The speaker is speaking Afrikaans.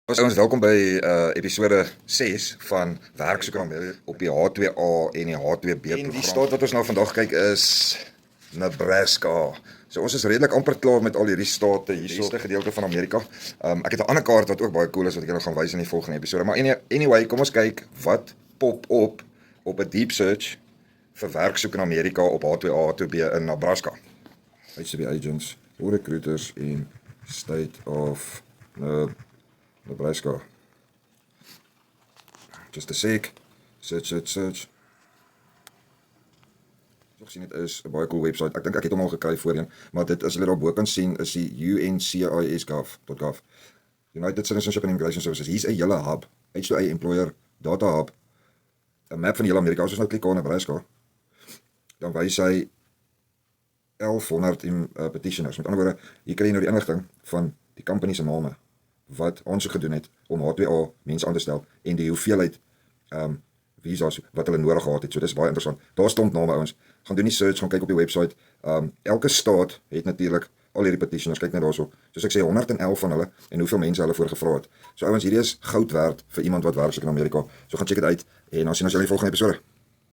Ons welkom by episode 6 van Werksoeker op die H2A en die H2B program. En die staat wat ons nou vandag kyk is Nebraska. So ons is redelik amper klaar met al hierdie state hierso, die gedeelte van Amerika. Ek het 'n ander kaart wat ook baie cool is wat ek julle gaan wys in die volgende episode. Maar anyway, kom ons kyk wat pop op 'n deep search vir werksoek in Amerika op H2A, H2B in Nebraska. HCB agents, recruiters in state of Nebraska. Just a sec. Search. Ek sien dit is 'n baie cool webwerf. Ek dink ek het hom al gekry voorheen, maar dit as jy daar bo kan sien is die UNCIS.gov. United Citizenship and Immigration Services. Hier's 'n hele hub, H2A employer data hub. 'n Map van die hele Amerika. As ons nou klik op Nebraska, dan wys hy 1100 petitioners. Met ander woorde, hier kry jy nou die inligting van die company se name wat aansoek gedoen het om H2A mense aan te stel en die hoeveelheid visas wat hulle nodig gehad het. So dis baie interessant. Daar staan name ouens. Gaan doen die search, gaan kyk op die website. Elke staat het natuurlik al hierdie petitioners. Kyk net daarso. Soos ek sê 111 van hulle en hoeveel mense hulle voor gevra het. So ouens, hierdie is goud werd vir iemand wat werk in Amerika. So gaan check dit uit en dan sien ons julle in die volgende episode.